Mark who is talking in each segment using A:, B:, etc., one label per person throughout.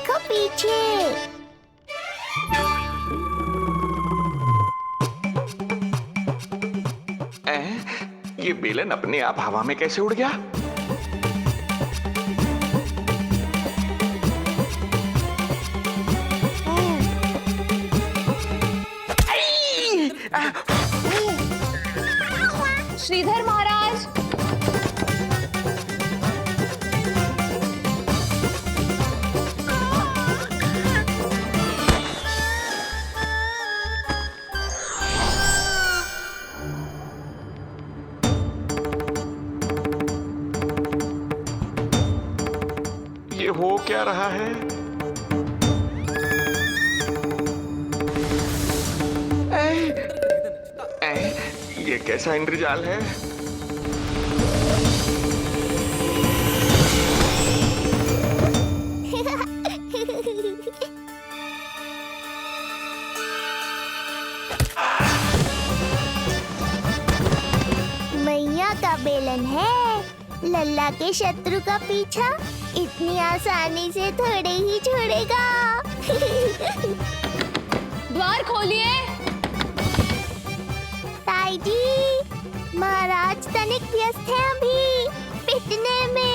A: देखो पीछे।
B: ये बेलन अपने आप हवा में कैसे उड़ गया?
C: श्रीधर महाराज,
B: ये हो क्या रहा है? ये कैसा इंद्रजाल है?
A: मैया का बेलन है, लल्ला के शत्रु का पीछा इतनी आसानी से थोड़े ही छोड़ेगा।
C: द्वार खोलिए।
A: ताई जी, महाराज तनिक व्यस्त है अभी पिटने में।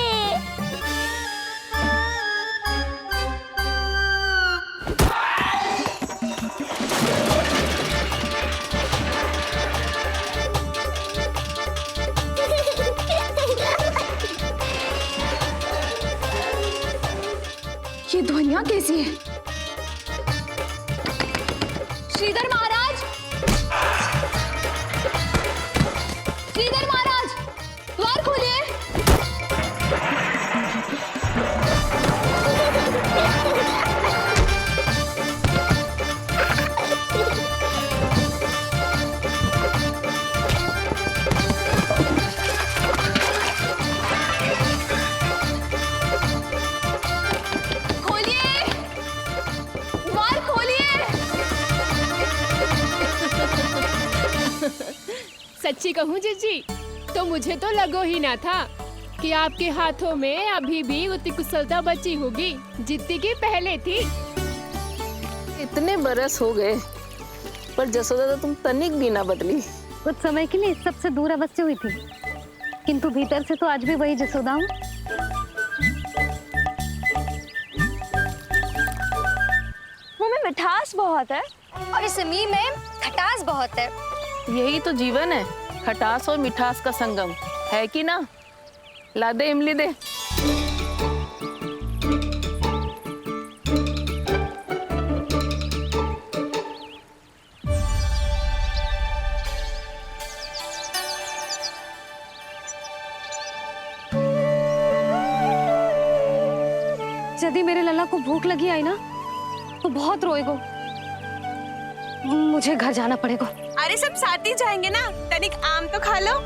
C: ये ध्वनियाँ कैसी है? श्रीधर महाराज, श्रीधर महाराज, द्वार खोलिए। खोलिए, द्वार खोलिए।
D: सच्ची कहूँ जीजी, तो मुझे तो लगो ही ना था कि आपके हाथों में अभी भी उतनी कुशलता बची होगी जितनी की पहले थी।
E: इतने बरस हो गए पर जसोदा तो तुम तनिक भी ना बदली।
F: कुछ समय के लिए सबसे दूर अवश्य हुई थी, किंतु भीतर से तो आज भी वही जसोदा हूँ।
C: मुंह में मिठास बहुत है और इस मी में खटास बहुत है।
E: यही तो जीवन है, खटास और मिठास का संगम है कि ना। ला दे इमली दे।
F: यदि मेरे लल्ला को भूख लगी आई ना तो बहुत रोएगो। मुझे घर जाना पड़ेगा।
G: अरे सब साथ ही जाएंगे ना, तनिक आम तो खा लो।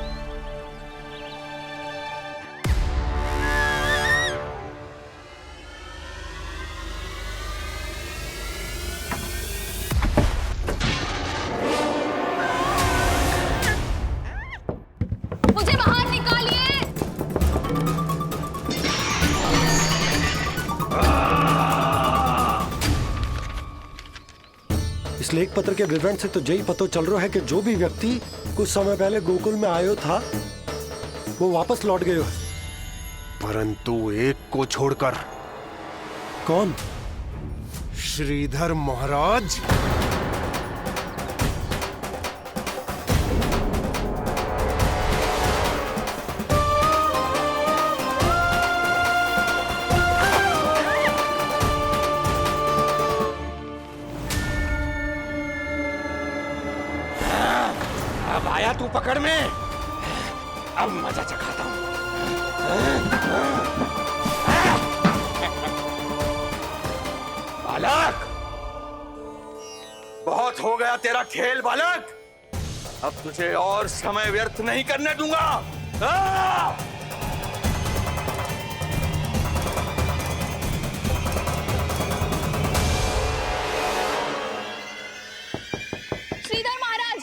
C: मुझे बाहर निकालिए।
H: इस लेख पत्र के विवरण से तो यही पता चल रहा है कि जो भी व्यक्ति कुछ समय पहले गोकुल में आयो था वो वापस लौट गयो है।
I: परंतु एक को छोड़कर।
H: कौन?
I: श्रीधर महाराज।
B: अब आया तू पकड़ में, अब मजा चखाता हूं। बालक, बहुत हो गया तेरा खेल बालक। अब तुझे और समय व्यर्थ नहीं करने दूंगा।
C: श्रीधर महाराज,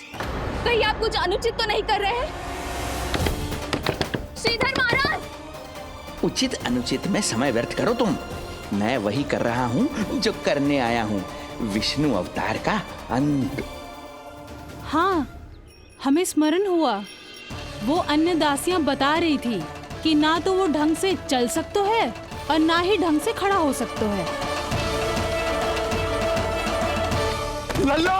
C: कहीं आप कुछ अनुचित तो नहीं कर रहे हैं? श्रीधर महाराज,
J: उचित अनुचित में समय व्यर्थ करो तुम। मैं वही कर रहा हूँ जो करने आया हूँ, विष्णु अवतार का अंत।
K: हाँ, हमें स्मरण हुआ। वो अन्य दासियां बता रही थी कि ना तो वो ढंग से चल सकतो है और ना ही ढंग से खड़ा हो सकतो है।
B: लल्ला!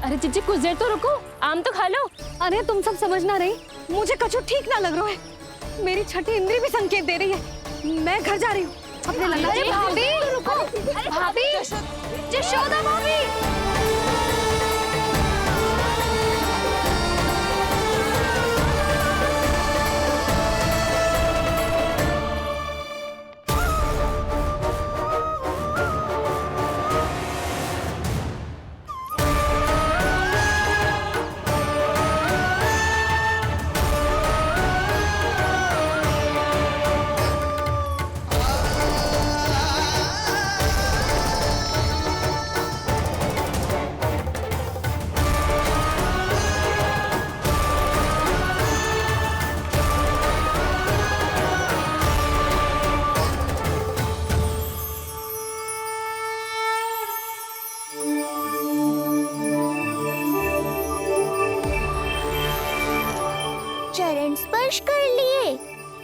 D: अरे जीजी कुछ देर तो रुको, आम तो खा लो।
C: अरे तुम सब समझ ना रही, मुझे कछु ठीक ना लग रहा है। मेरी छठी इंद्री भी संकेत दे रही है। मैं घर जा रही हूँ अपने लल्ला।
D: अरे भाभी,
C: रुको।
D: अरे भाभी, जशोदा भाभी।
A: चरण स्पर्श कर लिए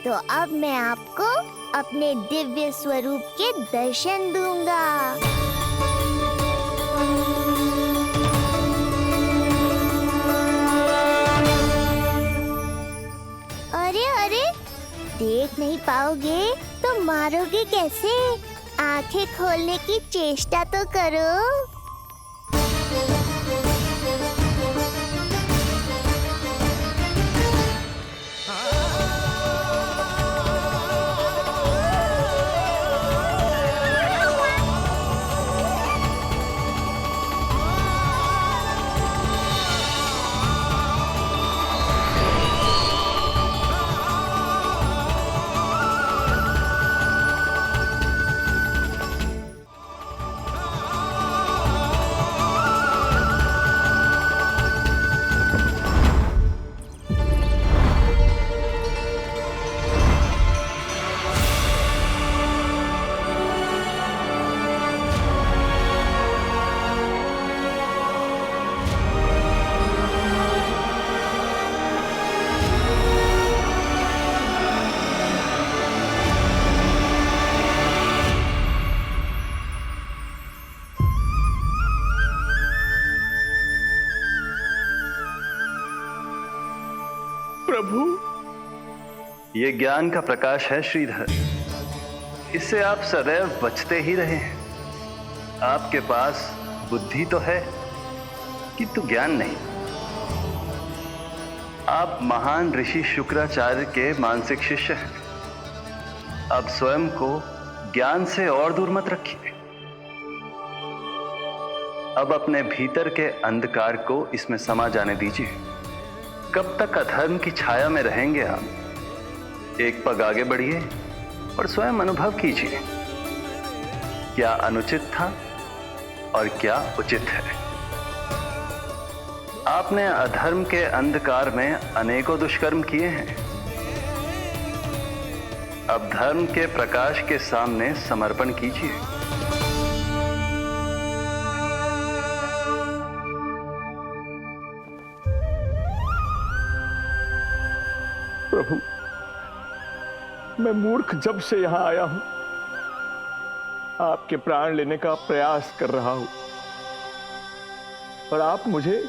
A: तो अब मैं आपको अपने दिव्य स्वरूप के दर्शन दूंगा। अरे अरे, देख नहीं पाओगे तो मारोगे कैसे? आंखें खोलने की चेष्टा तो करो।
L: प्रभु, ये ज्ञान का प्रकाश है श्रीधर। इससे आप सदैव बचते ही रहे हैं। आपके पास बुद्धि तो है किंतु ज्ञान नहीं। आप महान ऋषि शुक्राचार्य के मानसिक शिष्य हैं। अब स्वयं को ज्ञान से और दूर मत रखिए। अब अपने भीतर के अंधकार को इसमें समा जाने दीजिए। कब तक अधर्म की छाया में रहेंगे आप? एक पग आगे बढ़िए और स्वयं अनुभव कीजिए क्या अनुचित था और क्या उचित है। आपने अधर्म के अंधकार में अनेकों दुष्कर्म किए हैं। अब धर्म के प्रकाश के सामने समर्पण कीजिए।
M: प्रभु, मैं मूर्ख जब से यहां आया हूं, आपके प्राण लेने का प्रयास कर रहा हूं और आप मुझे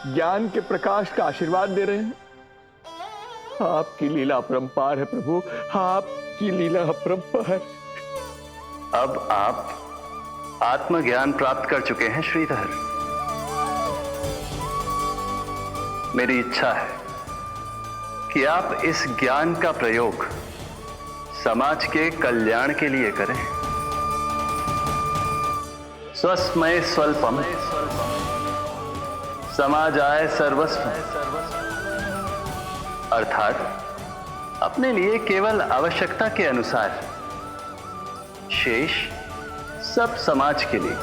M: ज्ञान के प्रकाश का आशीर्वाद दे रहे हैं। आपकी लीला अपरंपार है प्रभु, आपकी लीला अपरंपार।
L: अब आप आत्मज्ञान प्राप्त कर चुके हैं श्रीधर। मेरी इच्छा है कि आप इस ज्ञान का प्रयोग समाज के कल्याण के लिए करें। स्वस्मय स्वल्पम समाजाय सर्वस्व, अर्थात अपने लिए केवल आवश्यकता के अनुसार, शेष सब समाज के लिए।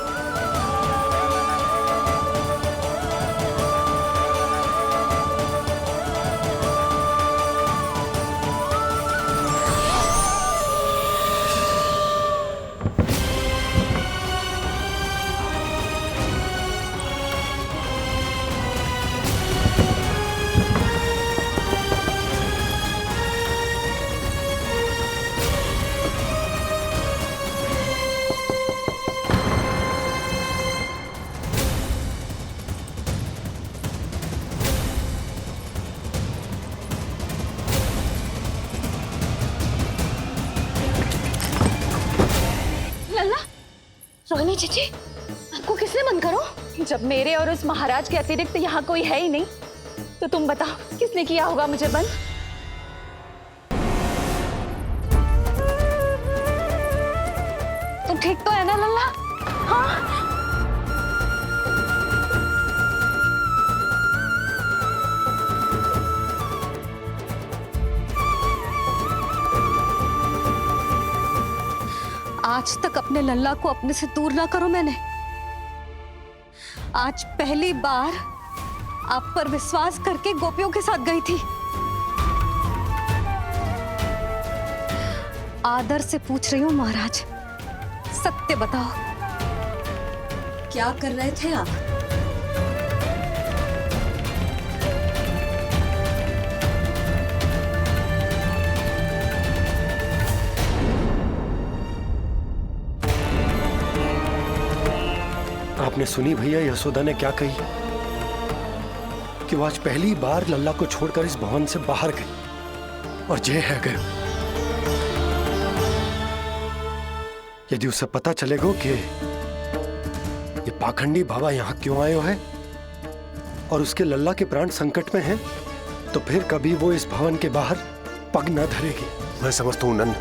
C: रोहिणी जीजी, आपको किसने बंद करो? जब मेरे और उस महाराज के अतिरिक्त यहाँ कोई है ही नहीं, तो तुम बताओ किसने किया होगा मुझे बंद? तुम ठीक तो है ना लल्ला? हाँ? आज तक अपने लल्ला को अपने से दूर ना करो मैंने। आज पहली बार आप पर विश्वास करके गोपियों के साथ गई थी। आदर से पूछ रही हूँ महाराज, सत्य बताओ, क्या कर रहे थे आप?
H: आपने सुनी भैया यशोदा ने क्या कही कि वो आज पहली बार लल्ला को छोड़कर इस भवन से बाहर गई और जय है गए। यदि उसे पता चलेगा कि ये पाखंडी बाबा यहाँ क्यों आए है और उसके लल्ला के प्राण संकट में हैं, तो फिर कभी वो इस भवन के बाहर पग न धरेगी।
I: मैं समझता हूं नंद,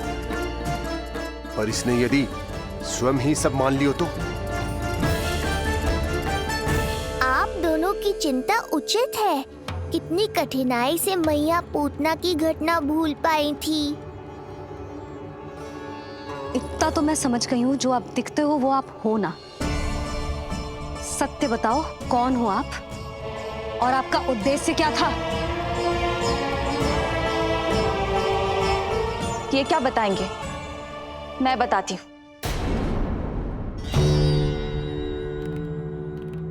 I: पर इसने यदि स्वयं ही सब मान लियो तो?
A: की चिंता उचित है। कितनी कठिनाई से मैया पूतना की घटना भूल पाई थी।
C: इतना तो मैं समझ गई हूँ, जो आप दिखते हो वो आप हो ना। सत्य बताओ, कौन हो आप और आपका उद्देश्य क्या था? ये क्या बताएंगे? मैं बताती हूँ।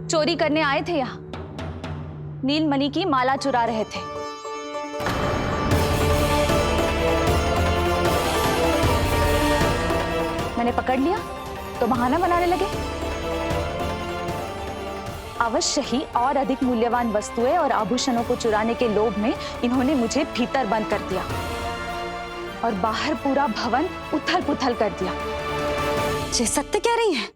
C: चोरी करने आए थे यहाँ, नीलमणि की माला चुरा रहे थे। मैंने पकड़ लिया तो बहाना बनाने लगे। अवश्य ही और अधिक मूल्यवान वस्तुएं और आभूषणों को चुराने के लोभ में इन्होंने मुझे भीतर बंद कर दिया और बाहर पूरा भवन उथल पुथल कर दिया। ये सत्य कह रही हैं?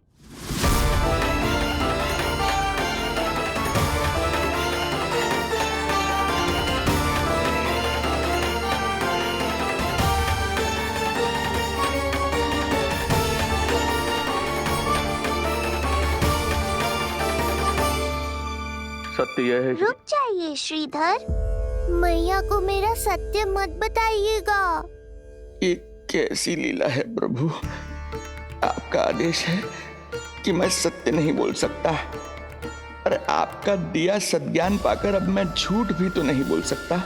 M: सत्य यह है।
A: रुक जाइए श्रीधर, मैया को मेरा सत्य मत बताइएगा।
B: ये कैसी लीला है प्रभु? आपका आदेश है कि मैं सत्य नहीं बोल सकता, और आपका दिया सद्ज्ञान पाकर अब मैं झूठ भी तो नहीं बोल सकता।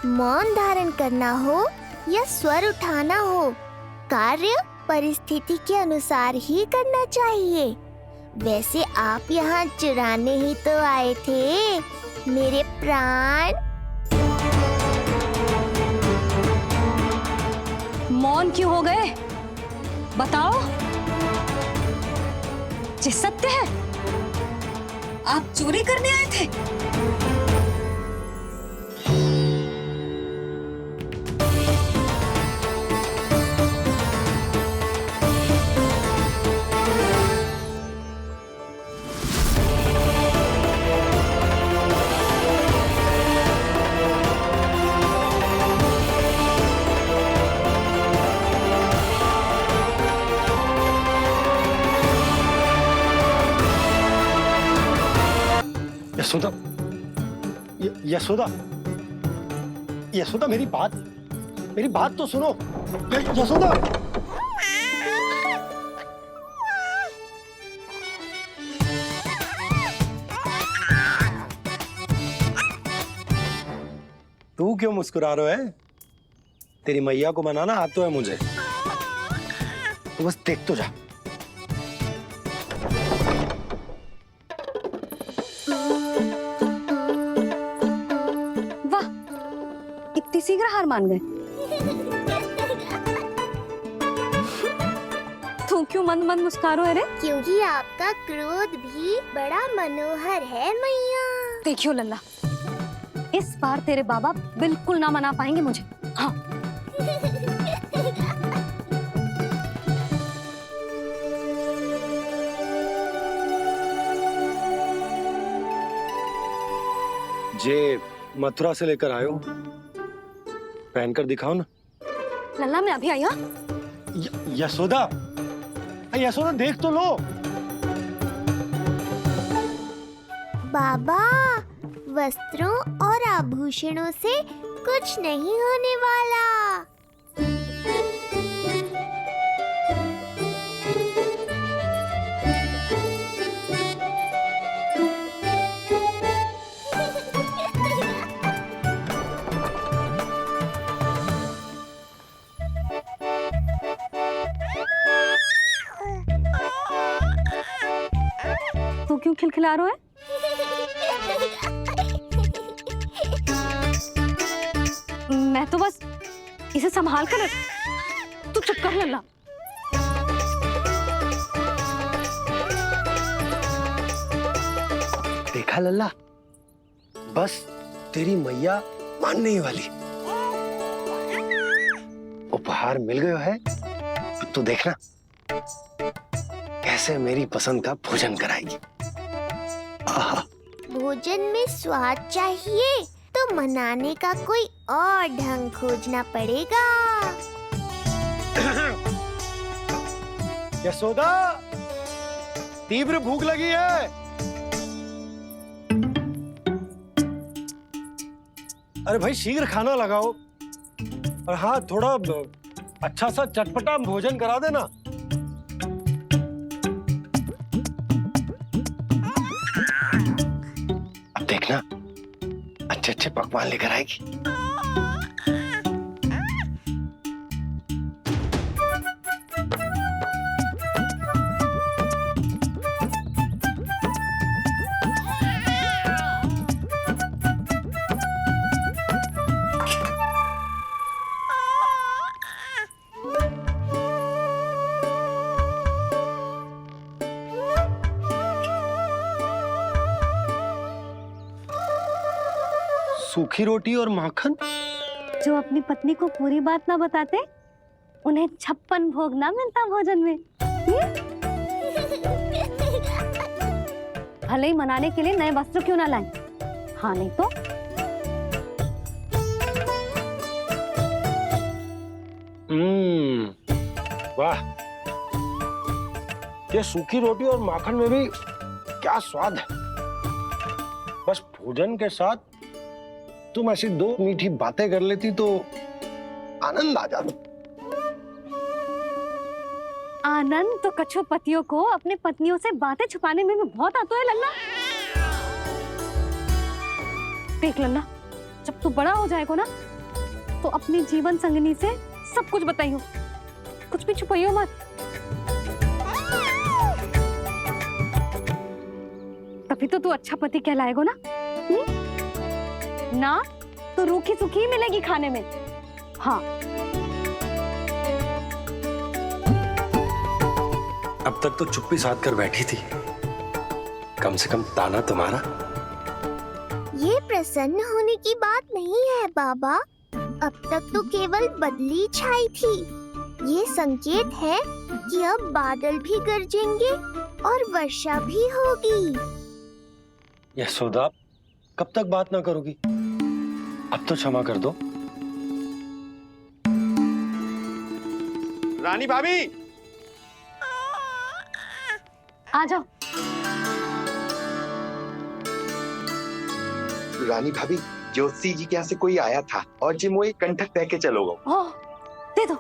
A: मौन धारण करना हो या स्वर उठाना हो, कार्य परिस्थिति के अनुसार ही करना चाहिए। वैसे आप यहाँ चुराने ही तो आए थे मेरे प्राण।
C: मौन क्यों हो गए? बताओ, ये सत्य है? आप चोरी करने आए थे?
H: यशोदा, यशोदा, यशोदा, मेरी बात तो सुनो। यशोदा, तू क्यों मुस्कुरा रहा है? तेरी मैया को मनाना आता है मुझे, तो बस देख तो जा।
C: शीघ्र हार मान गए। तू क्यों मंद मंद मुस्कुरा रहे रे?
A: क्योंकि आपका क्रोध भी बड़ा मनोहर है मैया।
C: देखियो लल्ला, इस बार तेरे बाबा बिल्कुल ना मना पाएंगे मुझे। हाँ।
H: ये मथुरा से लेकर आयो, पहनकर दिखाओ ना।
F: लल्ला मैं अभी आई।
H: यशोदा, यशोदा देख तो लो।
A: बाबा, वस्त्रों और आभूषणों से कुछ नहीं होने वाला।
F: तू क्यों खिलखिला रहा है? मैं तो बस इसे संभाल कर तू चुप कर लल्ला।
H: देखा लल्ला, बस तेरी मैया मानने ही वाली। उपहार मिल गयो है, अब तू देखना कैसे मेरी पसंद का भोजन कराएगी।
A: भोजन में स्वाद चाहिए तो मनाने का कोई और ढंग खोजना पड़ेगा।
H: यशोदा, तीव्र भूख लगी है। अरे भाई शीघ्र खाना लगाओ, और हाँ थोड़ा अच्छा सा चटपटा भोजन करा देना। अब देखना अच्छे अच्छे पकवान लेकर आएगी। सूखी रोटी और माखन।
F: जो अपनी पत्नी को पूरी बात ना बताते, उन्हें 56 भोग ना मिलता भोजन में। भले ही मनाने के लिए नए वस्त्र क्यों ना लाएं, हाँ नहीं तो
H: वाह, ये सूखी रोटी और माखन में भी क्या स्वाद है। बस भोजन के साथ तुम ऐसी दो मीठी बातें कर लेती तो आनंद आ जाता।
F: आनंद तो कछुआ पतियों को अपने पत्नियों से बातें छुपाने में भी बहुत आता है लल्ला। देख लल्ला, जब तू बड़ा हो जाएगा ना तो अपनी जीवन संगनी से सब कुछ बताइयो, कुछ भी छुपाइयो मत। तभी तो तू अच्छा पति कहलाएगा ना। ना तो रूखी सूखी मिलेगी खाने में। हाँ,
H: अब तक तो चुप्पी साध कर बैठी थी, कम से कम ताना तुम्हारा।
A: ये प्रसन्न होने की बात नहीं है बाबा, अब तक तो केवल बदली छाई थी। ये संकेत है कि अब बादल भी गरजेंगे और वर्षा भी होगी।
H: यशोदा, कब तक बात ना करोगी? अब तो क्षमा कर दो।
I: रानी भाभी,
F: आ जाओ।
N: रानी भाभी, ज्योति जी के यहाँ से कोई आया था और जी मुझे कंठक दे के चलोगे।
F: ओह, दे दो।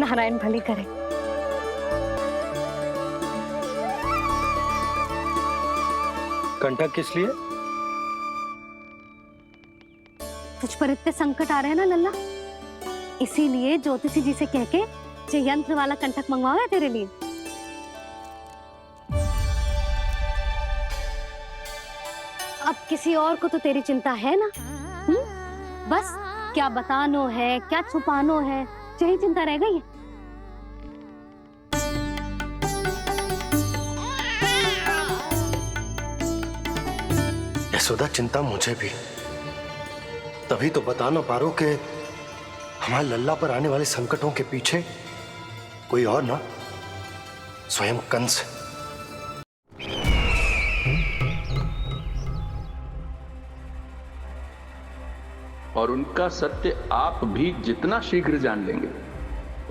F: नारायण भली करे।
H: कंठक किस लिए?
F: तुझ पर इतने संकट आ रहे हैं ना लल्ला, इसीलिए ज्योतिषी जी से कह के ये यंत्र वाला कंठक मंगवाओ है तेरे लिए। अब किसी और को तो तेरी चिंता है ना? बस क्या बतानो है, क्या छुपानो है, यही चिंता रह गई है।
H: यशोदा, चिंता मुझे भी। तभी तो बता ना पा रहा हूं कि हमारे लल्ला पर आने वाले संकटों के पीछे कोई और ना, स्वयं कंस।
M: और उनका सत्य आप भी जितना शीघ्र जान लेंगे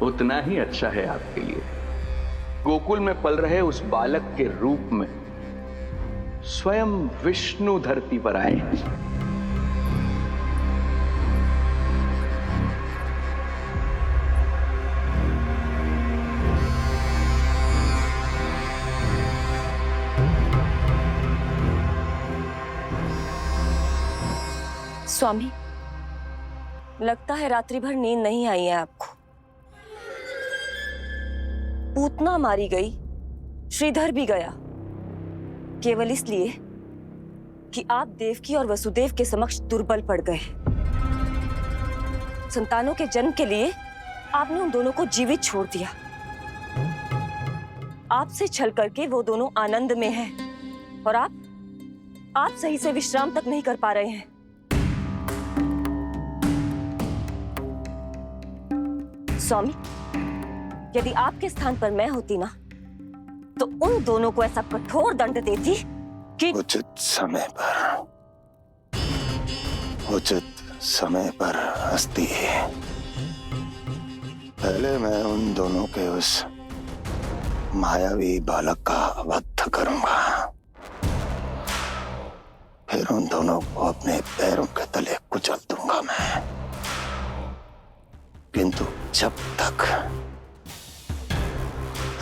M: उतना ही अच्छा है आपके लिए। गोकुल में पल रहे उस बालक के रूप में स्वयं विष्णु धरती पर आए हैं।
O: स्वामी, लगता है रात्रि भर नींद नहीं आई है आपको। पूतना मारी गई, श्रीधर भी गया, केवल इसलिए कि आप देवकी और वसुदेव के समक्ष दुर्बल पड़ गए। संतानों के जन्म के लिए आपने उन दोनों को जीवित छोड़ दिया। आपसे छल करके वो दोनों आनंद में हैं और आप सही से विश्राम तक नहीं कर पा रहे हैं। स्वामी, यदि आपके स्थान पर मैं होती ना, तो उन दोनों को ऐसा कठोर दंड देती कि
P: उचित समय पर हस्ती। पहले मैं उन दोनों के उस मायावी बालक का वध करूंगा, फिर उन दोनों को अपने पैरों के तले कुचल दूंगा मैं। किंतु जब तक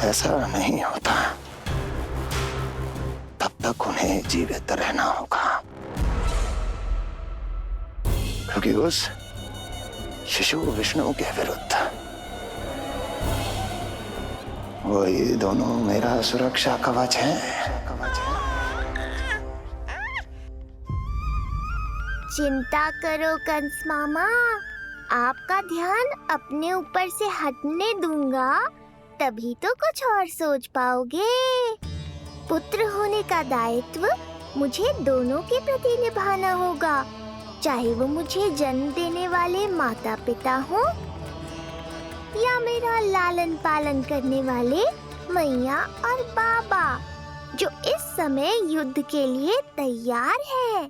P: ऐसा नहीं होता तब तक उन्हें जीवित रहना होगा, क्योंकि उस शिशु विष्णु के विरुद्ध वही दोनों मेरा सुरक्षा कवच है।
A: चिंता करो कंस मामा, आपका ध्यान अपने ऊपर से हटने दूंगा, तभी तो कुछ और सोच पाओगे। पुत्र होने का दायित्व मुझे दोनों के प्रति निभाना होगा, चाहे वो मुझे जन्म देने वाले माता पिता हो या मेरा लालन पालन करने वाले मैया और बाबा, जो इस समय युद्ध के लिए तैयार है।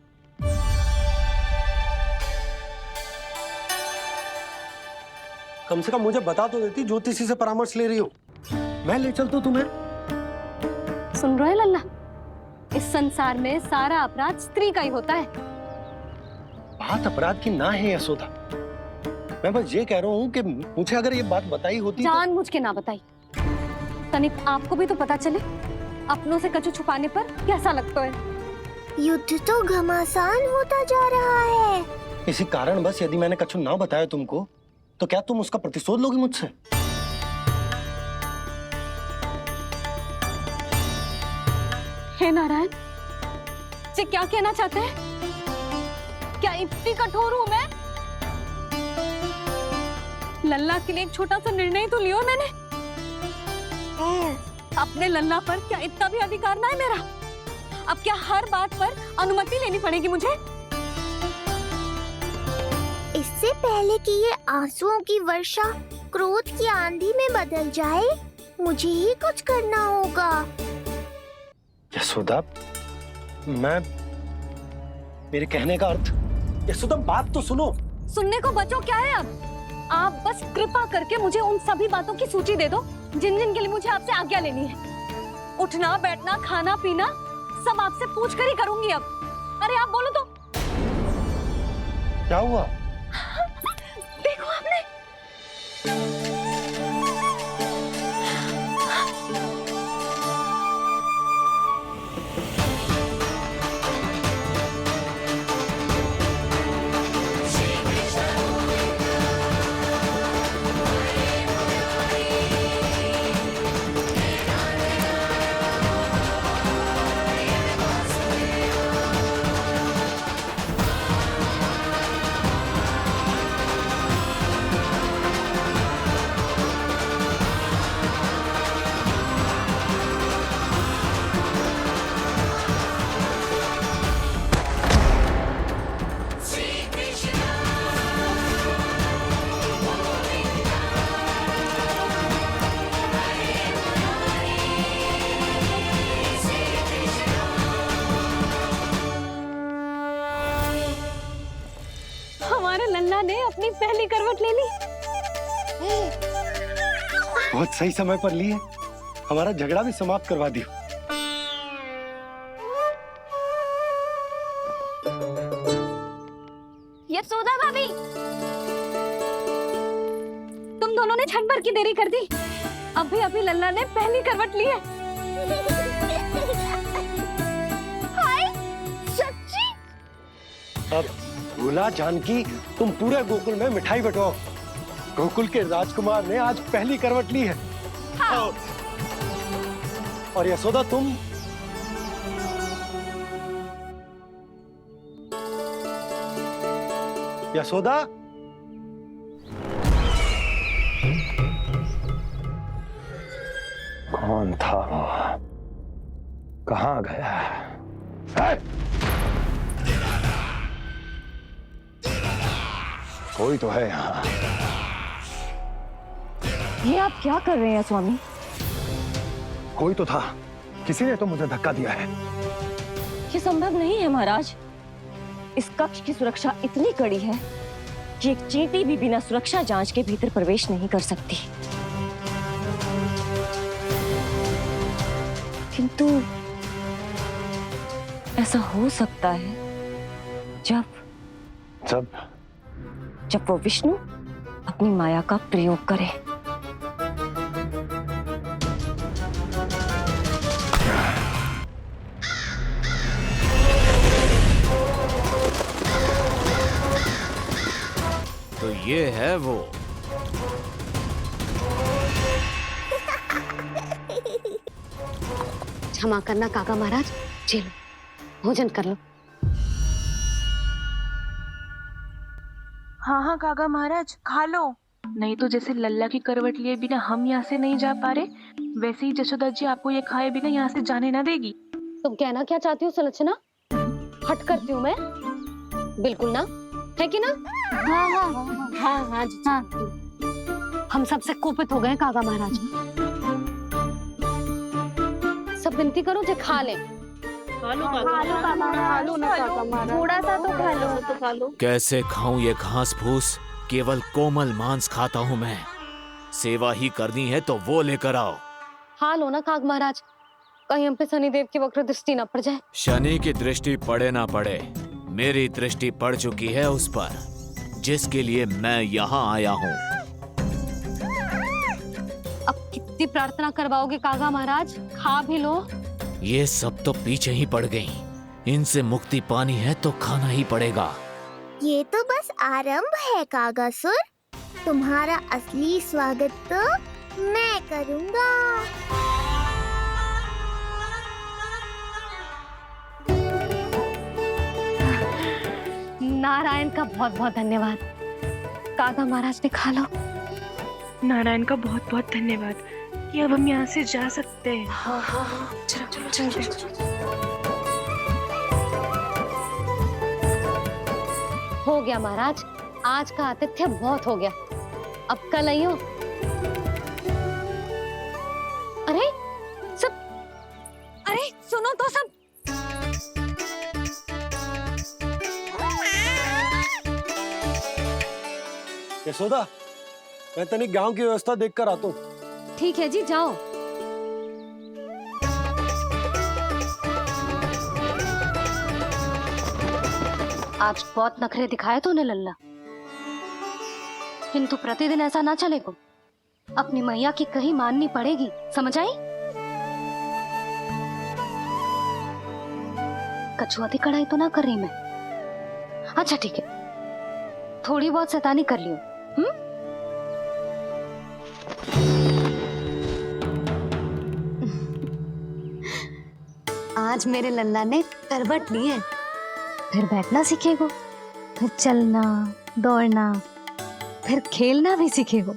H: कम से कम मुझे बता तो देती, ज्योतिषी से परामर्श ले रही हो, मैं ले चलता तुम्हें।
F: सुन रहे लल्ला, इस संसार में सारा अपराध स्त्री का ही होता है।
H: बात अपराध की ना है यशोदा, मैं बस ये कह रहा हूँ कि मुझे अगर ये बात बताई होती
F: जानबूझ के ना बताई। तनिक आपको भी तो पता चले अपनों से कछु छुपाने पर कैसा लगता है।
A: युद्ध तो घमासान होता जा रहा है।
H: इसी कारण बस यदि मैंने कछु ना बताया तुमको, तो क्या तुम उसका प्रतिशोध लोगी मुझसे?
F: हे नारायण, ये क्या कहना चाहते हैं? क्या इतनी कठोर हूं मैं? लल्ला के लिए एक छोटा सा निर्णय तो लियो मैंने। अपने लल्ला पर क्या इतना भी अधिकार ना है मेरा? अब क्या हर बात पर अनुमति लेनी पड़ेगी मुझे?
A: इससे पहले कि ये आंसुओं की वर्षा क्रोध की आंधी में बदल जाए, मुझे ही कुछ करना होगा।
H: यशोदा, मेरे कहने का अर्थ, यशोदा बात तो सुनो।
F: सुनने को बचो क्या है अब? आप बस कृपा करके मुझे उन सभी बातों की सूची दे दो जिन जिन के लिए मुझे आपसे आज्ञा लेनी है। उठना, बैठना, खाना, पीना सब आपसे पूछ कर ही करूंगी अब। अरे आप बोलो तो।
H: क्या हुआ?
F: देखो आपने। लल्ला ने अपनी पहली करवट ले ली।
H: बहुत सही समय पर ली है, हमारा झगड़ा भी समाप्त करवा दियो।
F: यशोदा भाभी, तुम दोनों ने क्षण भर की देरी कर दी। अभी लल्ला ने पहली करवट ली है।
A: हाय, सच्ची?
H: अब भूला जानकी, तुम पूरे गोकुल में मिठाई बंटवाओ। गोकुल के राजकुमार ने आज पहली करवट ली है।
F: हाँ।
H: और यशोदा तुम यशोदा,
P: कौन था वो? कहाँ गया? है? कोई तो है यहाँ।
O: ये आप क्या कर रहे हैं स्वामी?
P: कोई तो था, किसी ने तो मुझे धक्का दिया है।
O: ये संभव नहीं है महाराज। इस कक्ष की सुरक्षा इतनी कड़ी है कि एक चींटी भी बिना सुरक्षा जांच के भीतर प्रवेश नहीं कर सकती। किंतु ऐसा हो सकता है जब वो विष्णु अपनी माया का प्रयोग करे।
Q: तो ये है वो।
F: क्षमा करना काका महाराज, चलो भोजन कर लो।
C: हाँ हाँ काका महाराज, खा लो। नहीं तो जैसे लल्ला की करवट लिए बिना हम यहाँ से नहीं जा पा रहे, वैसे ही जशोदा जी आपको ये खाए बिना यहाँ से जाने ना देगी।
F: तुम कहना क्या चाहती हो सुलक्षणा? हट करती हूँ मैं? बिल्कुल ना, है कि ना? हाँ हाँ हाँ हाँ हाँ। हम सबसे कोपित हो गए काका महाराज। सब विनती करो जो खा ले। थोड़ा सा तो खा लो।
Q: कैसे खाऊं ये घास फूस? केवल कोमल मांस खाता हूँ मैं। सेवा ही करनी है तो वो लेकर आओ।
F: खा लो ना काका महाराज, कहीं हम पे शनिदेव की वक्र दृष्टि ना पड़ जाए।
Q: शनि की दृष्टि पड़े ना पड़े, मेरी दृष्टि पड़ चुकी है उस पर, जिसके लिए मैं यहाँ आया हूँ।
F: अब कितनी प्रार्थना करवाओगे काका महाराज? खा भी लो।
Q: ये सब तो पीछे ही पड़ गई, इनसे मुक्ति पानी है तो खाना ही पड़ेगा।
A: ये तो बस आरंभ है कागासुर, तुम्हारा असली स्वागत तो मैं करूँगा।
F: नारायण का बहुत बहुत धन्यवाद। काका महाराज ने खा लो।
C: नारायण का बहुत बहुत धन्यवाद कि अब हम यहाँ से जा सकते हैं।
F: हाँ हाँ हाँ, चलो चलो चलो। हो गया महाराज, आज का आतिथ्य बहुत हो गया, अब कल आइयो। अरे सुनो तो सब।
H: यशोदा, मैं तनिक गांव की व्यवस्था देखकर आता हूँ।
F: ठीक है जी, जाओ। आज बहुत नखरे दिखाए तूने लल्ला, किंतु प्रतिदिन ऐसा ना चलेगा। अपनी मैया की कहीं माननी पड़ेगी, समझ आई? कछुआती कढ़ाई तो ना कर रही मैं। अच्छा ठीक है, थोड़ी बहुत शैतानी कर लियो। आज मेरे लल्ला ने करवट ली है, फिर बैठना सीखेगो, फिर चलना दौड़ना, फिर खेलना भी सीखेगो।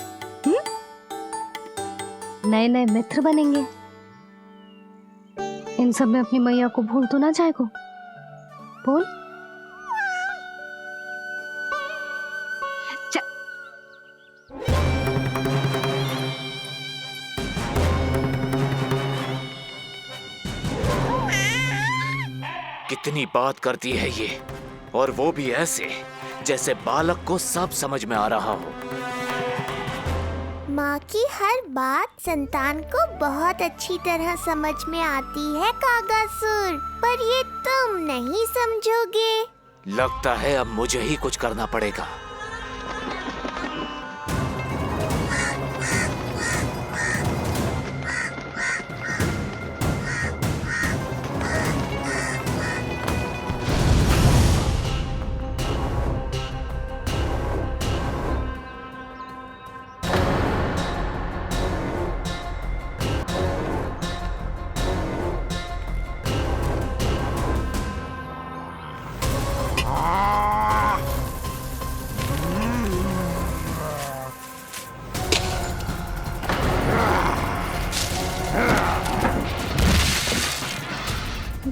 F: नए नए मित्र बनेंगे। इन सब में अपनी मैया को भूल तो ना जाएगो। बोल।
Q: कितनी बात करती है ये, और वो भी ऐसे जैसे बालक को सब समझ में आ रहा हो।
A: माँ की हर बात संतान को बहुत अच्छी तरह समझ में आती है कागासुर, पर ये तुम नहीं समझोगे।
Q: लगता है अब मुझे ही कुछ करना पड़ेगा।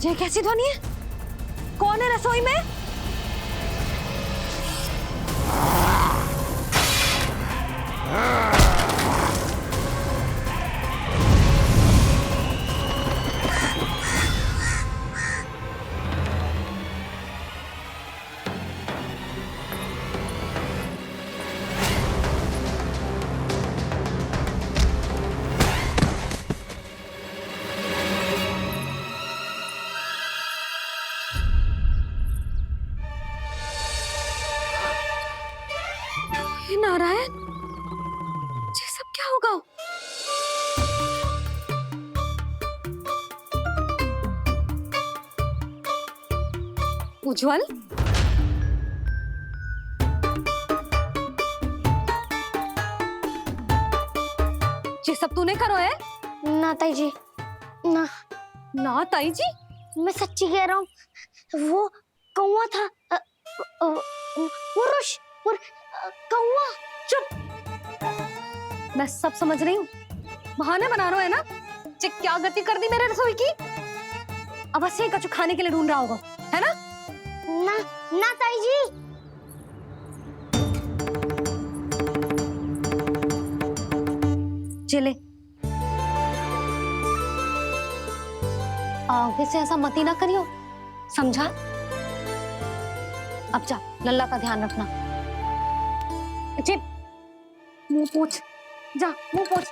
F: ये कैसी ध्वनि है? कौन है रसोई में? नारायण, ये सब क्या होगा? उज्जवल, ये सब तूने करो है?
A: ना ताई जी, ना
F: ना ताई जी,
A: मैं सच्ची कह रहा हूँ। वो कौवा था, वो कौवा।
F: चुप! मैं सब समझ रही हूँ, बहाने बना रहा है ना? क्या गति कर दी मेरे रसोई की? अब बस यही कछु खाने के लिए ढूंढ रहा होगा, है ना?
A: ना ना ताई जी।
F: चले, आगे से ऐसा मती ना करियो, समझा? अब जा, लल्ला का ध्यान रखना। मुंह पोछ, जा मुंह पोछ।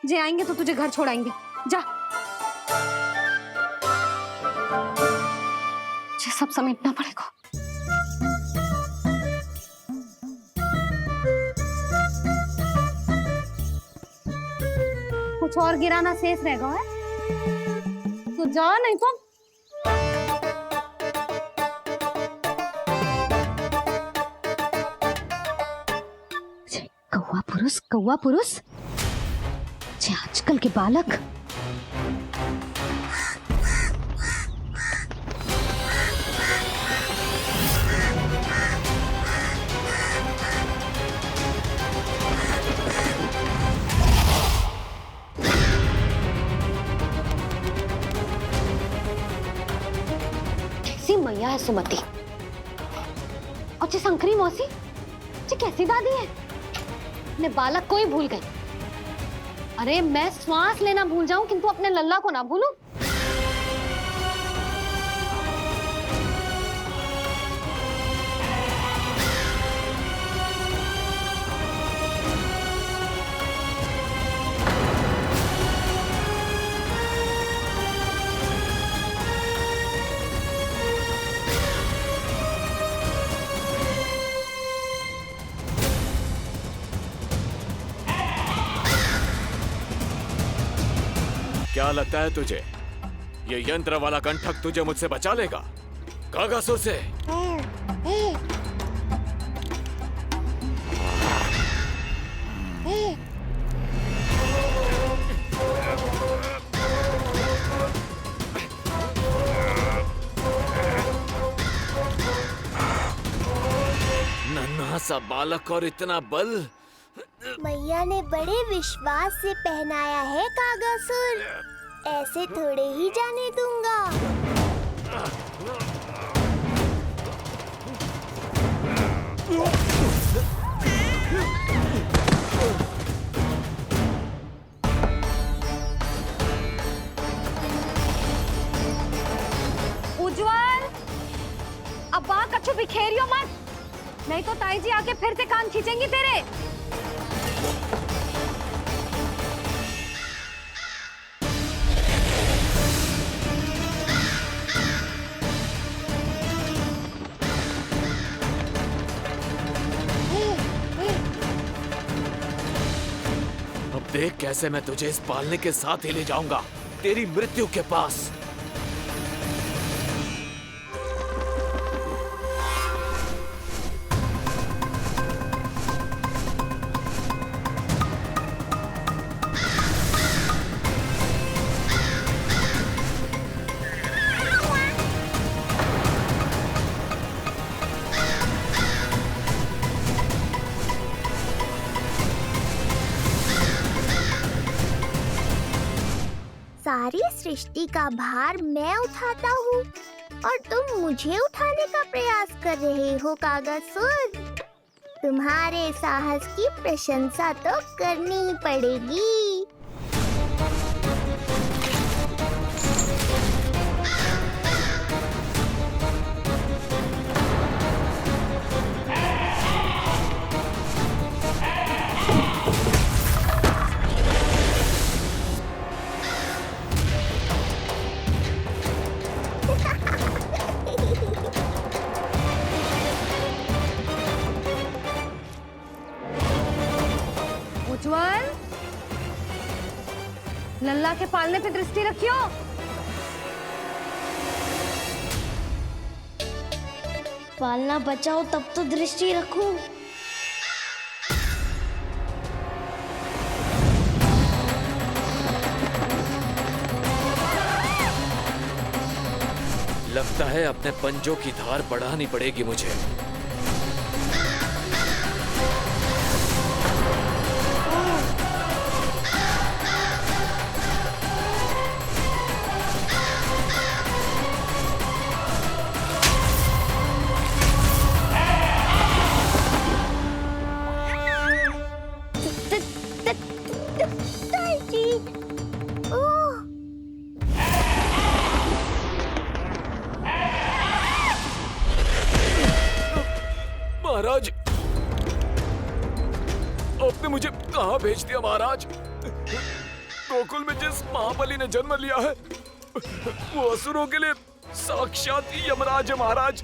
F: जे आएंगे तो तुझे घर छोड़ाएंगे, जा। ये सब समेटना पड़ेगा। कुछ और गिराना शेष रहेगा है? तो जा, नहीं तो कौवा पुरुष जे आजकल के बालक। कैसी मैया है सुमति, और जी शंकरी मौसी जी कैसी दादी है। अपने बालक को ही भूल गई। अरे मैं श्वास लेना भूल जाऊं किंतु अपने लल्ला को ना भूलूं।
Q: क्या लगता है तुझे ये यंत्र वाला कंठक तुझे मुझसे बचा लेगा कागासुर से? नन्हा सा बालक और इतना बल।
A: मैया ने बड़े विश्वास से पहनाया है कागासुर, ऐसे थोड़े ही जाने दूंगा।
F: उज्जवल, अब बात कछु बिखेरियो मत, नहीं तो ताई जी आके फिर से कान खींचेंगी तेरे।
Q: अब देख कैसे मैं तुझे इस पालने के साथ ही ले जाऊंगा तेरी मृत्यु के पास।
A: सारी सृष्टि का भार मैं उठाता हूँ और तुम मुझे उठाने का प्रयास कर रहे हो कागजसुर। तुम्हारे साहस की प्रशंसा तो करनी ही पड़ेगी।
F: उज्जवल, लल्ला के पालने पे दृष्टि रखियो।
A: पालना बचाओ तब तो दृष्टि रखूं।
Q: लगता है अपने पंजों की धार बढ़ानी पड़ेगी मुझे। महाराज, आपने मुझे कहाँ भेज दिया महाराज? गोकुल में जिस महाबली ने जन्म लिया है वो असुरों के लिए साक्षात यमराज है महाराज।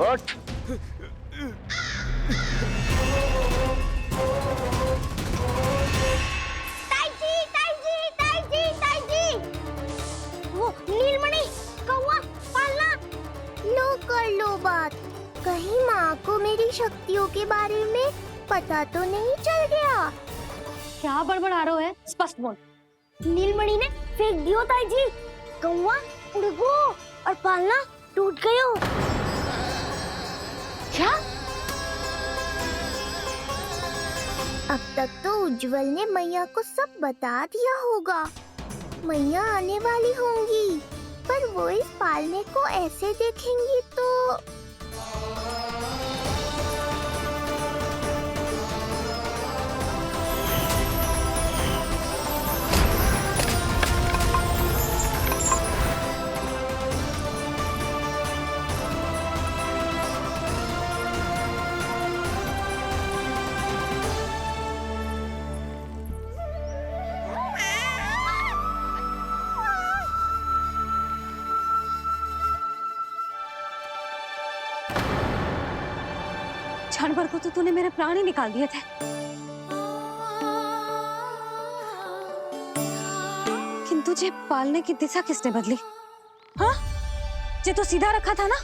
I: उठ।
A: वो नीलमणि, कौवा, पालना। लो कर लो बात। कहीं माँ को मेरी शक्तियों के बारे में पता तो नहीं चल गया?
F: क्या बड़बड़ा रहे हो है? स्पष्ट बोल।
A: नीलमणि ने फेंक दियो ताई जी। कौवा उड़ गयो और पालना टूट गयो।
F: क्या?
A: अब तक तो उज्जवल ने मैया को सब बता दिया होगा। मैया आने वाली होंगी, पर वो इस पालने को ऐसे देखेंगी तो
F: क्षण भर को तो तूने मेरे प्राण ही निकाल दिए थे, किंतु तुझे पालने की दिशा किसने बदली? हाँ, ये तो सीधा रखा था ना?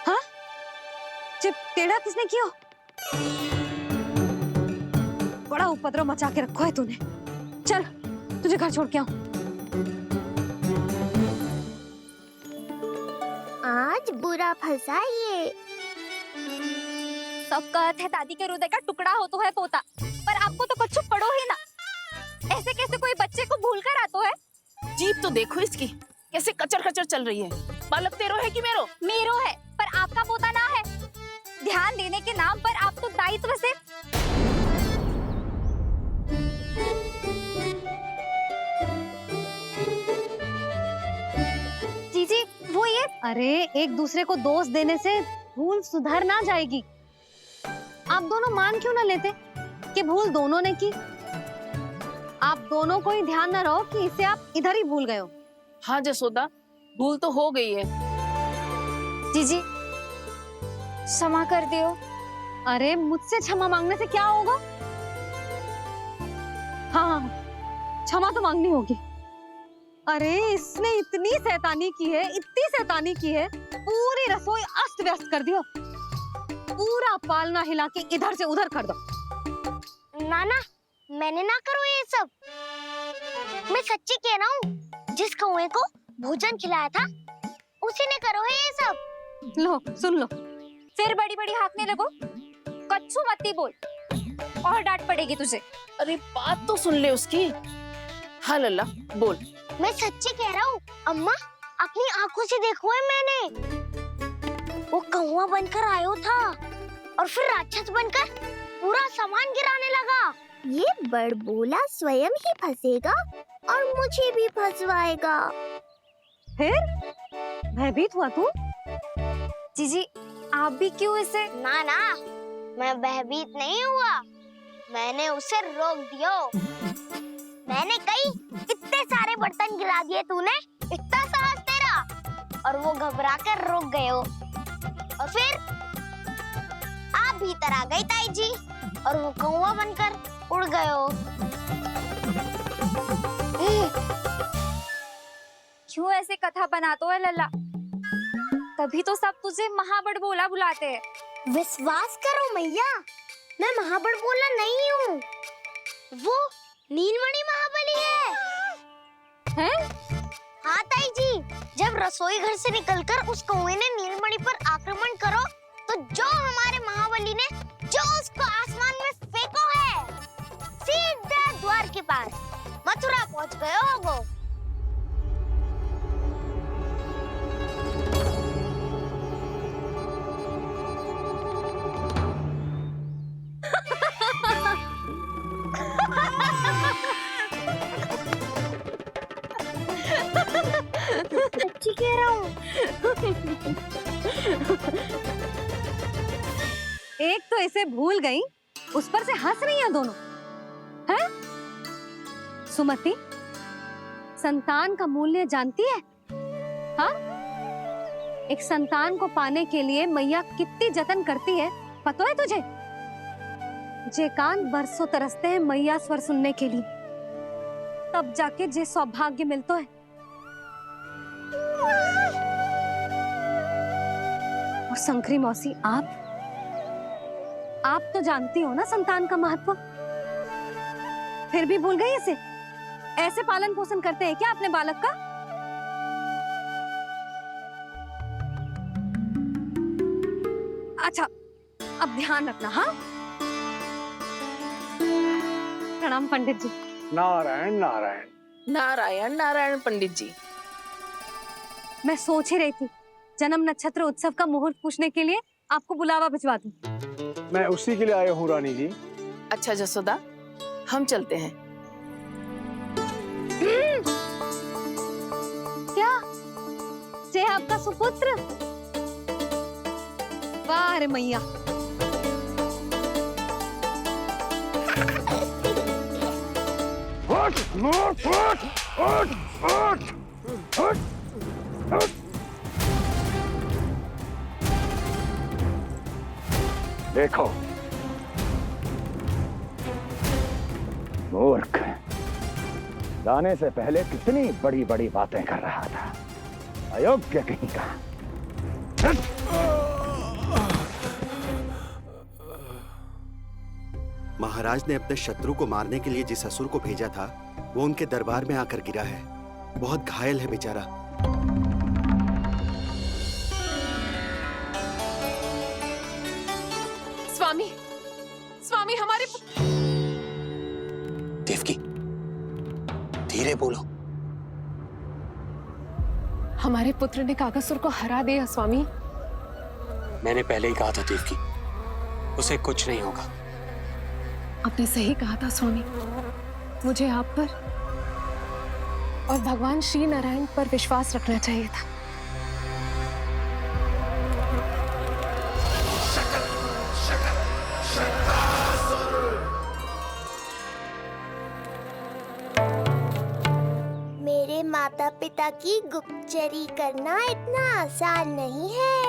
F: हाँ, ये टेढ़ा किसने किया? बड़ा उपद्रव मचा के रखा है तूने। चल, तुझे घर छोड़ के आऊं।
A: आज बुरा फंसा ये।
R: सब कहते हैं दादी के हृदय का टुकड़ा हो तो है पोता, पर आपको तो कुछ पड़ो ही ना। ऐसे कैसे कोई बच्चे को भूल कर आतो है?
E: जीभ तो देखो इसकी, कैसे कचर कचर चल रही है। बालक तेरो है कि मेरो?
R: मेरो है, पर आपका पोता ना है। ध्यान देने के नाम पर आप तो दायित्व से
F: अरे एक दूसरे को दोष देने से भूल सुधर ना जाएगी। आप दोनों मान क्यों ना लेते कि भूल दोनों ने की? आप दोनों को ही ध्यान ना रहो कि इसे आप इधर ही भूल गए हो।
E: हाँ जसोदा, भूल तो हो गई है।
R: जीजी क्षमा कर दियो।
F: अरे मुझसे क्षमा मांगने से क्या होगा? हाँ क्षमा तो मांगनी होगी। अरे इसने इतनी शैतानी की है, इतनी शैतानी की है, पूरी रसोई अस्त व्यस्त कर दियो। पूरा पालना हिला के इधर से उधर कर दो।
A: नाना मैंने ना करो ये सब, मैं सच्ची कह रहा हूँ। जिस कौवे को भोजन खिलाया था उसी ने करो है ये सब।
F: लो सुन लो।
R: फिर बड़ी बड़ी हाँकने लगो। कच्चू मत बोल और डांट पड़ेगी तुझे।
E: अरे बात तो सुन ले उसकी। हाँ लल्ला बोल।
A: मैं सच्ची कह रहा हूँ अम्मा, अपनी आंखों से देखो है मैंने। वो कौवा बनकर आयो था और फिर राक्षस बनकर पूरा सामान गिराने लगा। ये बड़बोला स्वयं ही फंसेगा और मुझे भी फंसवाएगा।
F: फिर भयभीत हुआ तू?
R: जीजी आप भी क्यों इसे?
A: ना ना मैं भयभीत नहीं हुआ, मैंने उसे रोक दिया। मैंने कही इतने सारे बर्तन गिरा दिए तूने, इतना साहस तेरा, और वो घबरा कर रुक गए हो। और फिर आप भीतर आ गई ताई जी और वो कौवा बनकर उड़ गए हो।
R: क्यों ऐसे कथा बनाते हो लल्ला? तभी तो सब तुझे महाबड़बोला बुलाते हैं।
A: विश्वास करो मैया, मैं महाबड़बोला नहीं हूँ, वो नीलमणि महाबली है। हाँ ताई जी, जब रसोई घर से निकलकर उस कौवे ने नीलमणि पर आक्रमण करो तो जो हमारे महाबली ने जो उसको आसमान में फेंको है, सीधा द्वार के पास मथुरा पहुंच गए होगो। सच्ची कह रहा हूँ।
F: एक तो इसे भूल गई, उस पर से हंस रही हैं दोनों। हैं? सुमति, संतान का मूल्य जानती है? हाँ? एक संतान को पाने के लिए मैया कितनी जतन करती है, पता है तुझे? जे कान बरसों तरसते हैं मैया स्वर सुनने के लिए, तब जाके जे सौभाग्य मिलता है। और शंकरी मौसी, आप तो जानती हो ना संतान का महत्व, फिर भी भूल गई इसे? ऐसे पालन पोषण करते हैं क्या अपने बालक का? अच्छा अब ध्यान रखना। हाँ प्रणाम पंडित जी।
S: नारायण नारायण।
E: नारायण नारायण पंडित जी।
F: मैं सोच ही रही थी जन्म नक्षत्र उत्सव का मुहूर्त पूछने के लिए आपको बुलावा भिजवा दूं।
S: मैं उसी के लिए आया हूँ रानी जी।
E: अच्छा जसोदा, हम चलते हैं।
F: क्या से आपका सुपुत्र? वाह रे मैया।
S: देखो मूर्ख, लाने से पहले कितनी बड़ी बड़ी बातें कर रहा था, अयोग्य कहीं का।
T: महाराज ने अपने शत्रु को मारने के लिए जिस असुर को भेजा था वो उनके दरबार में आकर गिरा है, बहुत घायल है बेचारा।
G: स्वामी, स्वामी हमारे
P: देवकी, धीरे बोलो।
G: हमारे पुत्र ने काकासुर को हरा दिया स्वामी।
P: मैंने पहले ही कहा था देवकी, उसे कुछ नहीं होगा।
G: आपने सही कहा था स्वामी, मुझे आप पर और भगवान श्री नारायण पर विश्वास रखना चाहिए था।
A: माता पिता की गुप्तचरी करना इतना आसान नहीं है।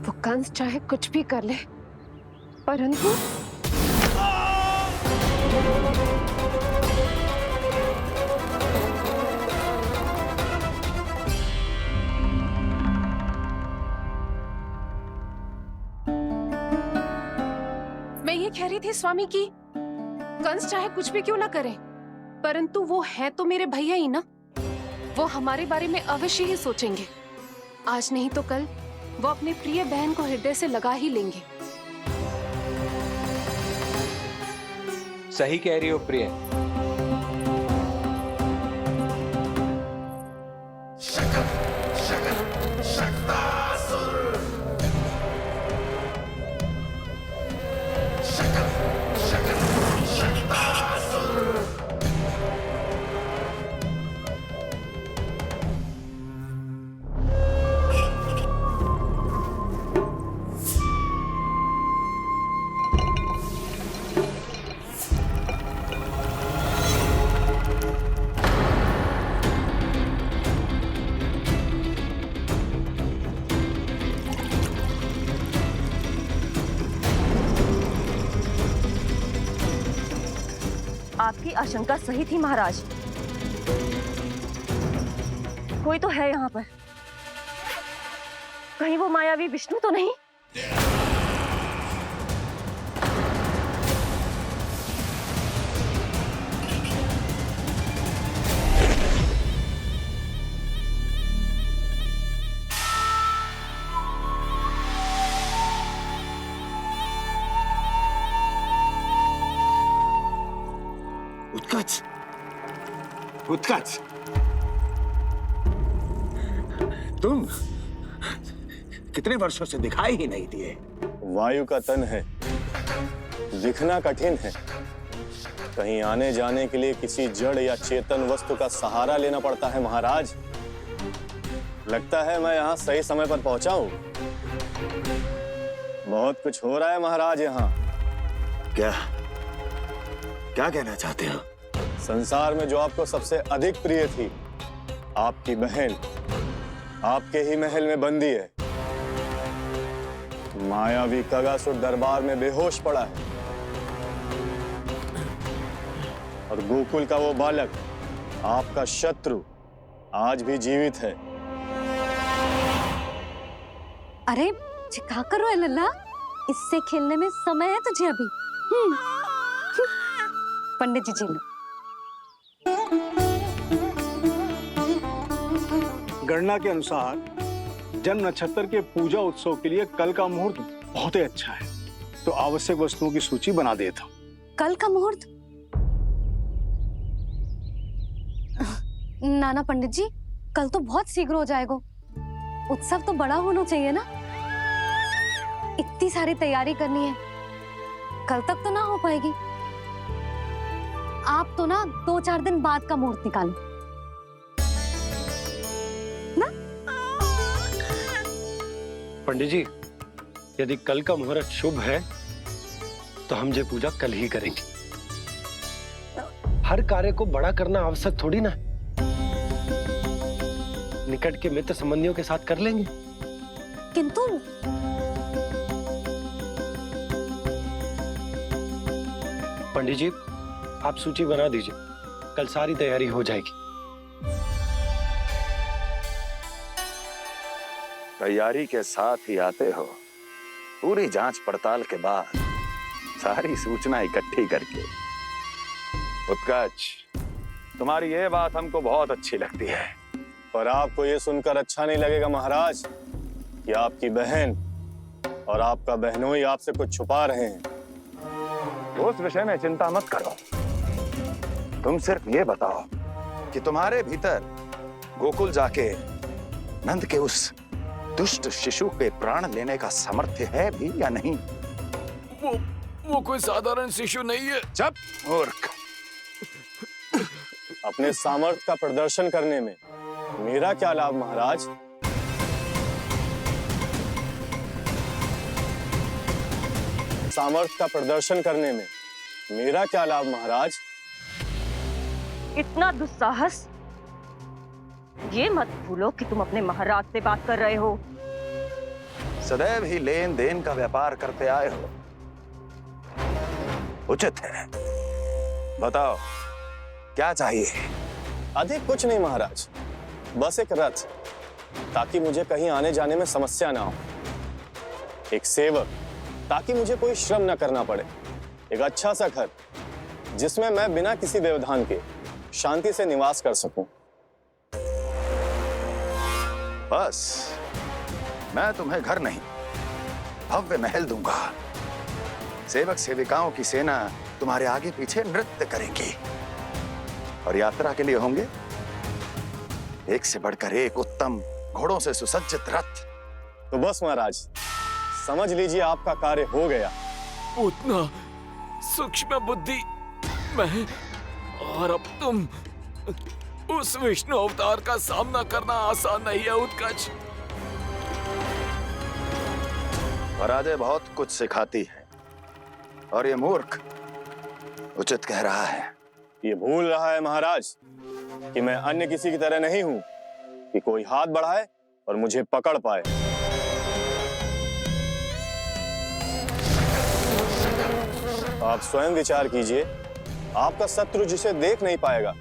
G: वो कंस चाहे कुछ भी कर ले, परंतु मैं ये कह रही थी स्वामी की कंस चाहे कुछ भी क्यों ना करे, परंतु वो है तो मेरे भैया ही ना। वो हमारे बारे में अवश्य ही सोचेंगे। आज नहीं तो कल वो अपनी प्रिय बहन को हृदय से लगा ही लेंगे।
J: सही कह रही हो प्रिय।
O: आपकी आशंका सही थी महाराज। कोई तो है यहाँ पर। कहीं वो मायावी विष्णु तो नहीं?
P: उत्कच, उत्कच, तुम कितने वर्षों से दिखाई ही नहीं दिए।
U: वायु का तन है, दिखना कठिन है। कहीं आने जाने के लिए किसी जड़ या चेतन वस्तु का सहारा लेना पड़ता है महाराज। लगता है मैं यहाँ सही समय पर पहुंचा हूँ। बहुत कुछ हो रहा है महाराज यहाँ।
P: क्या क्या कहना चाहते हो?
U: संसार में जो आपको सबसे अधिक प्रिय थी, आपकी बहन आपके ही महल में बंदी है। मायावी कगासुर दरबार में बेहोश पड़ा है और गोकुल का वो बालक, आपका शत्रु, आज भी जीवित है।
F: अरे क्या कर रहा है लल्ला? इससे खेलने में समय है तुझे अभी। पंडित जी लो।
V: गणना के अनुसार जन्म नक्षत्र के पूजा उत्सव के लिए कल का मुहूर्त बहुत ही अच्छा है, तो आवश्यक वस्तुओं की सूची बना देता हूँ।
F: कल का मुहूर्त? नाना पंडित जी, कल तो बहुत शीघ्र हो जाएगा। उत्सव तो बड़ा होना चाहिए ना। इतनी सारी तैयारी करनी है, कल तक तो ना हो पाएगी। आप तो ना 2-4 दिन बाद का मुहूर्त निकालो ना।
H: पंडित जी, यदि कल का मुहूर्त शुभ है तो हम ये पूजा कल ही करेंगे। हर कार्य को बड़ा करना आवश्यक थोड़ी ना। निकट के मित्र संबंधियों के साथ कर लेंगे।
F: किंतु
H: पंडित जी, आप सूची बना दीजिए, कल सारी तैयारी हो जाएगी।
P: तैयारी के साथ ही आते हो, पूरी जांच पड़ताल के बाद सारी सूचना इकट्ठी करके।
U: उत्कच, तुम्हारी ये बात हमको बहुत अच्छी लगती है, पर आपको ये सुनकर अच्छा नहीं लगेगा महाराज कि आपकी बहन और आपका बहनोई आपसे कुछ छुपा रहे हैं।
P: उस विषय में चिंता मत करो, तुम सिर्फ ये बताओ कि तुम्हारे भीतर गोकुल जाके नंद के उस दुष्ट शिशु के प्राण लेने का सामर्थ्य है भी या नहीं?
Q: वो कोई साधारण शिशु नहीं है।
P: चुप मूर्ख।
U: अपने सामर्थ्य का प्रदर्शन करने में मेरा क्या लाभ महाराज? सामर्थ्य का प्रदर्शन करने में मेरा क्या लाभ महाराज?
O: इतना दुस्साहस? ये मत भूलो कि तुम अपने महाराज से बात कर रहे हो।
P: सदैव ही लेन देन का व्यापार करते आए हो, उचित है। बताओ क्या चाहिए?
U: अधिक कुछ नहीं महाराज, बस एक रथ, ताकि मुझे कहीं आने जाने में समस्या ना हो। एक सेवक, ताकि मुझे कोई श्रम न करना पड़े। एक अच्छा सा घर, जिसमें मैं बिना किसी व्यवधान के शांति से निवास कर सकूं।
P: बस मैं तुम्हें घर नहीं, भव्य महल दूंगा। सेवक सेविकाओं की सेना तुम्हारे आगे पीछे नृत्य करेंगी और यात्रा के लिए होंगे एक से बढ़कर एक उत्तम घोड़ों से सुसज्जित रथ।
U: तो बस महाराज, समझ लीजिए आपका कार्य हो गया।
Q: उतना सूक्ष्म बुद्धि मैं, और अब तुम, उस विष्णु अवतार का सामना करना आसान नहीं है उत्कर्ष।
P: पराजय बहुत कुछ सिखाती है और ये मूर्ख उचित कह रहा है।
U: ये भूल रहा है महाराज कि मैं अन्य किसी की तरह नहीं हूं कि कोई हाथ बढ़ाए और मुझे पकड़ पाए। आप स्वयं विचार कीजिए, आपका शत्रु जिसे देख नहीं पाएगा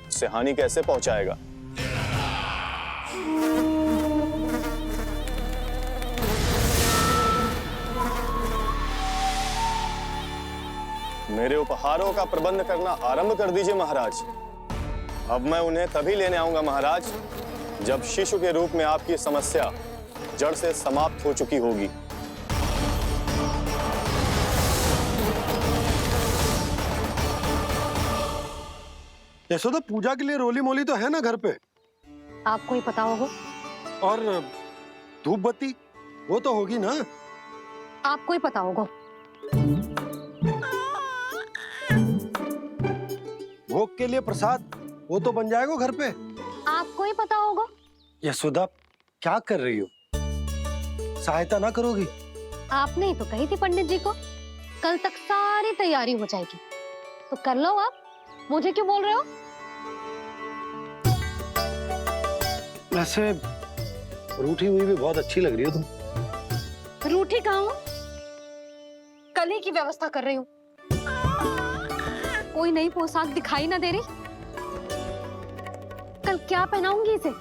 U: उससे हानि कैसे पहुंचाएगा? मेरे उपहारों का प्रबंध करना आरंभ कर दीजिए महाराज। अब मैं उन्हें तभी लेने आऊंगा महाराज, जब शिशु के रूप में आपकी समस्या जड़ से समाप्त हो चुकी होगी।
H: यशोदा, पूजा के लिए रोली मोली तो है ना घर पे?
F: आपको ही पता होगा।
H: और धूप बत्ती वो तो होगी ना?
F: आपको ही पता होगा।
H: भोग के लिए प्रसाद वो तो बन जाएगा घर पे।
F: आपको ही पता होगा।
H: यशोदा, क्या कर रही हो? सहायता ना करोगी?
F: आपने ही तो कही थी पंडित जी को, कल तक सारी तैयारी हो जाएगी, तो कर लो आप। मुझे क्यों बोल रहे हो?
H: वैसे रूठी हुई भी बहुत अच्छी लग रही हो तुम।
F: रूठी कहाँ हूँ? कल ही की व्यवस्था कर रही हूँ। कोई नई पोशाक दिखाई ना दे रही? कल क्या पहनाऊंगी इसे?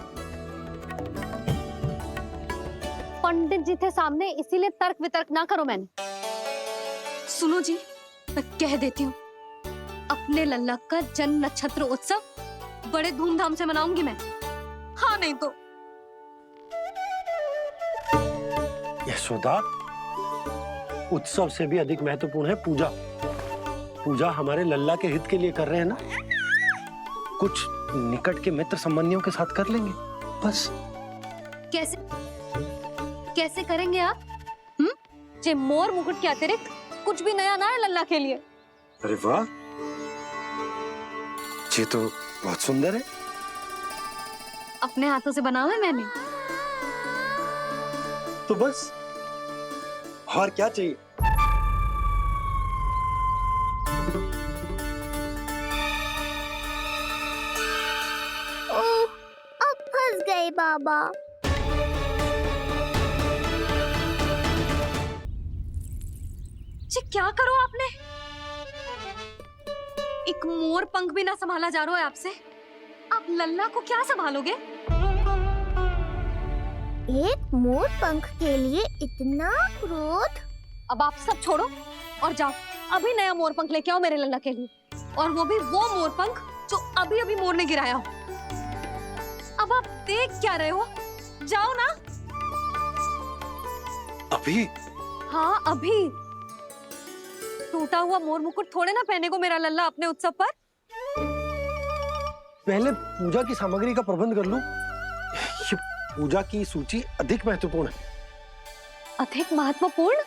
F: पंडित जी थे सामने, इसीलिए तर्क वितर्क ना करो। मैंने सुनो जी, मैं कह देती हूँ, अपने लल्ला का जन्म नक्षत्र उत्सव बड़े धूमधाम से मनाऊंगी मैं। हाँ नहीं तो।
H: यशोदा, उत्सव से भी अधिक महत्वपूर्ण है पूजा। पूजा हमारे लल्ला के हित के लिए कर रहे हैं ना, कुछ निकट के मित्र संबंधियों के साथ कर लेंगे बस।
F: कैसे कैसे करेंगे आप? जे मोर मुकुट के अतिरिक्त कुछ भी नया ना है लल्ला के लिए।
H: अरे वाह, ये तो बहुत सुंदर है।
F: अपने हाथों से बनाया है मैंने।
H: तो बस और क्या चाहिए?
A: ओह, अब फंस गए बाबा।
F: जी क्या करो आपने? एक मोर पंख भी ना संभाला जा रहा है आपसे। आप लल्ला को क्या संभालोगे?
A: एक मोर पंख के लिए इतना क्रोध?
F: अब आप सब छोड़ो और जाओ, अभी नया मोर पंख लेके आओ मेरे लल्ला के लिए, और वो भी वो मोर पंख जो अभी अभी मोर ने गिराया हो। अब आप देख क्या रहे हो? जाओ ना।
H: अभी?
F: हाँ अभी। टूटा हुआ मोर मुकुट थोड़े ना पहने को मेरा लल्ला अपने उत्सव पर।
H: पहले पूजा की सामग्री का प्रबंध कर लूं। ये पूजा की सूची अधिक महत्वपूर्ण है।
F: अधिक महत्वपूर्ण?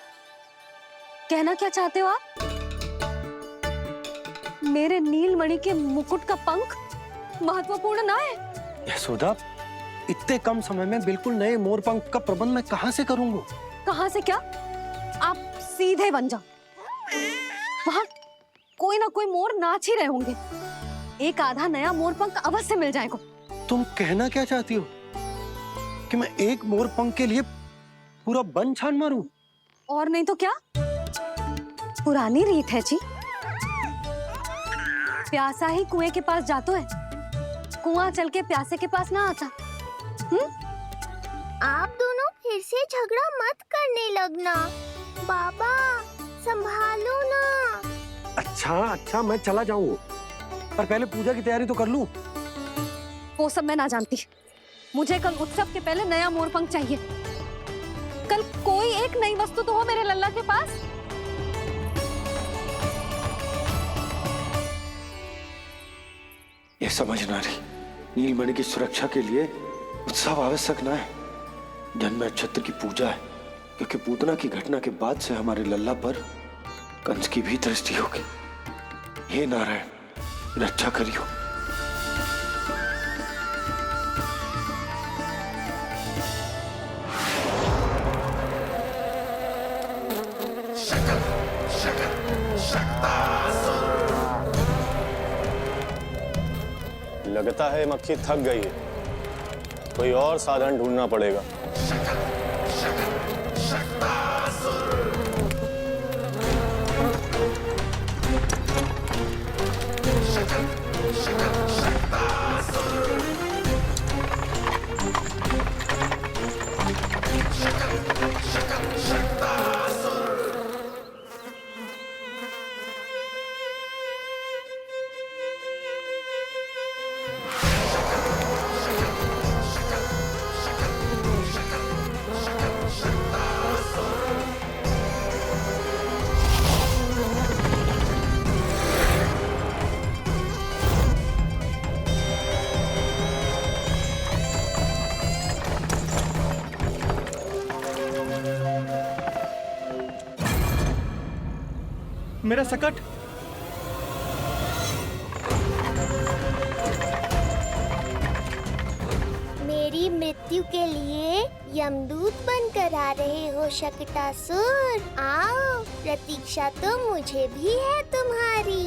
F: कहना क्या चाहते हो आप? मेरे नीलमणि के मुकुट का पंख महत्वपूर्ण ना है?
H: यशोदा, इतने कम समय में बिल्कुल नए मोर पंख का प्रबंध मैं कहां से करूंगा?
F: कहां से क्या? आप सीधे बन जाओ, वहाँ कोई ना कोई मोर नाच ही रहे होंगे। एक आधा नया मोर पंख अवश्य मिल जाएगा।
H: तुम कहना क्या चाहती हो कि मैं एक मोर पंख के लिए पूरा वन छान मारूं?
F: और नहीं तो क्या, पुरानी रीत है जी। प्यासा ही कुएं के पास जातो है, कुआं चल के प्यासे के पास ना आता।
A: आप दोनों फिर से झगड़ा मत करने लगना। बाबा संभालो ना।
H: अच्छा मैं चला जाऊं, पर पहले पूजा की तैयारी तो कर लूं।
F: वो सब मैं ना जानती। मुझे कल उत्सव के पहले नया मोर पंख चाहिए। कल कोई एक नई वस्तु तो हो मेरे लल्ला के पास।
H: ये समझना रही, नीलमणि की सुरक्षा के लिए उत्सव आवश्यक ना है, जन्म नक्षत्र की पूजा है, क्योंकि पूतना की घटना के बाद से हमारे लल्ला पर कंस की भी दृष्टि होगी। हे नारायण, रक्षा करियो।
U: लगता है मक्खी थक गई है, कोई और साधन ढूंढना पड़ेगा।
D: मेरा सकट।
A: मेरी मृत्यु के लिए यमदूत बनकर आ रहे हो शकटासुर। आओ, प्रतीक्षा तो मुझे भी है तुम्हारी।